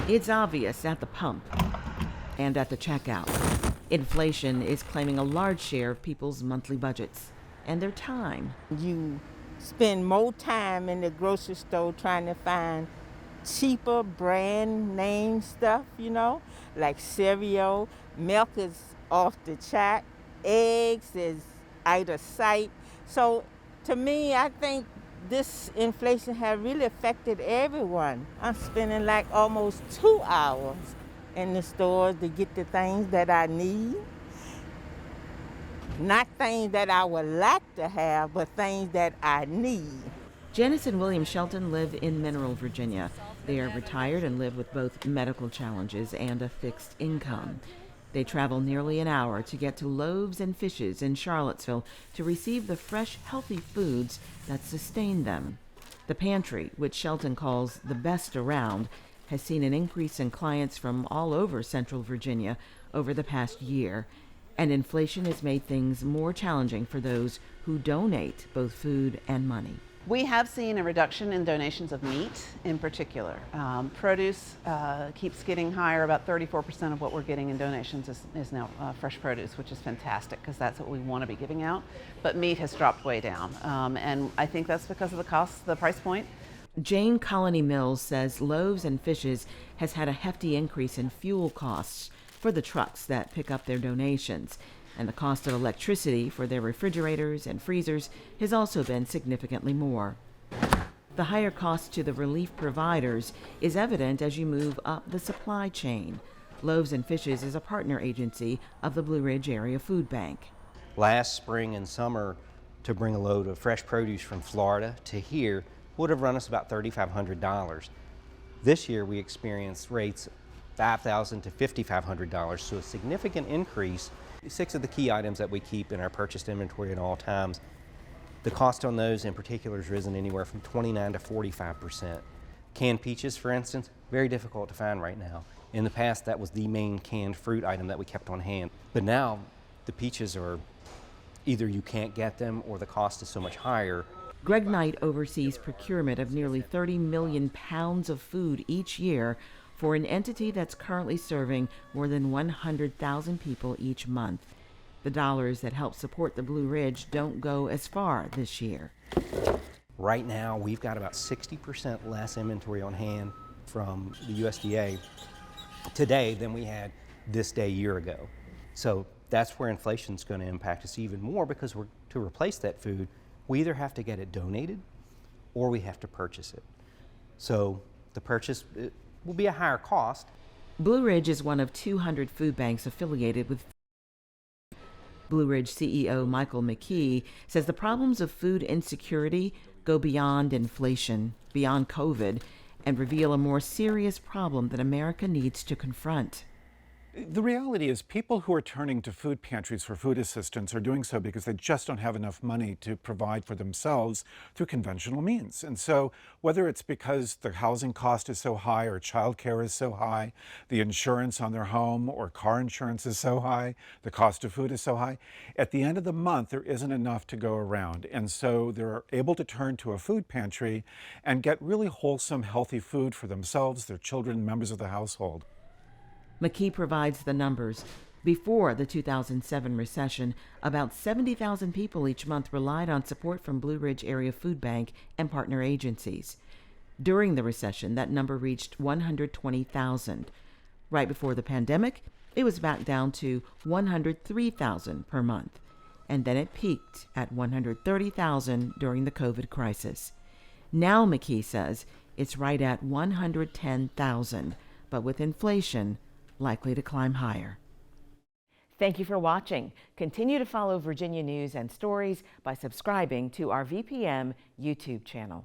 It's obvious at the pump and at the checkout. Inflation is claiming a large share of people's monthly budgets and their time. You spend more time in the grocery store trying to find cheaper brand name stuff, like cereal. Milk is off the chart. Eggs is out of sight. So to me, I think this inflation has really affected everyone. I'm spending like almost 2 hours in the stores to get the things that I need. Not things that I would like to have, but things that I need. Janice and William Shelton live in Mineral, Virginia. They are retired and live with both medical challenges and a fixed income. They travel nearly an hour to get to Loaves and Fishes in Charlottesville to receive the fresh, healthy foods that sustain them. The pantry, which Shelton calls the best around, has seen an increase in clients from all over Central Virginia over the past year, and inflation has made things more challenging for those who donate both food and money. We have seen a reduction in donations of meat in particular. Produce keeps getting higher. About 34% of what we're getting in donations is now fresh produce, which is fantastic because that's what we want to be giving out. But meat has dropped way down. And I think that's because of the cost, the price point. Jane Colony Mills says Loaves and Fishes has had a hefty increase in fuel costs for the trucks that pick up their donations. And the cost of electricity for their refrigerators and freezers has also been significantly more. The higher cost to the relief providers is evident as you move up the supply chain. Loaves and Fishes is a partner agency of the Blue Ridge Area Food Bank. Last spring and summer, to bring a load of fresh produce from Florida to here would have run us about $3,500. This year we experienced rates $5,000 to $5,500, so a significant increase. 6 of the key items that we keep in our purchased inventory at all times, the cost on those in particular has risen anywhere from 29 to 45%. Canned peaches, for instance, very difficult to find right now. In the past, that was the main canned fruit item that we kept on hand. But now, the peaches are either you can't get them or the cost is so much higher. Greg Knight oversees procurement of nearly 30 million pounds of food each year for an entity that's currently serving more than 100,000 people each month. The dollars that help support the Blue Ridge don't go as far this year. Right now, we've got about 60% less inventory on hand from the USDA today than we had this day a year ago. So that's where inflation's going to impact us even more, because to replace that food, we either have to get it donated or we have to purchase it. So the purchase will be a higher cost. Blue Ridge is one of 200 food banks affiliated with Blue Ridge CEO Michael McKee says the problems of food insecurity go beyond inflation, beyond COVID, and reveal a more serious problem that America needs to confront. The reality is people who are turning to food pantries for food assistance are doing so because they just don't have enough money to provide for themselves through conventional means. And so whether it's because the housing cost is so high or childcare is so high, the insurance on their home or car insurance is so high, the cost of food is so high, at the end of the month there isn't enough to go around. And so they're able to turn to a food pantry and get really wholesome, healthy food for themselves, their children, members of the household. McKee provides the numbers. Before the 2007 recession, about 70,000 people each month relied on support from Blue Ridge Area Food Bank and partner agencies. During the recession, that number reached 120,000. Right before the pandemic, it was back down to 103,000 per month. And then it peaked at 130,000 during the COVID crisis. Now, McKee says, it's right at 110,000, but with inflation, likely to climb higher. Thank you for watching. Continue to follow Virginia news and stories by subscribing to our VPM YouTube channel.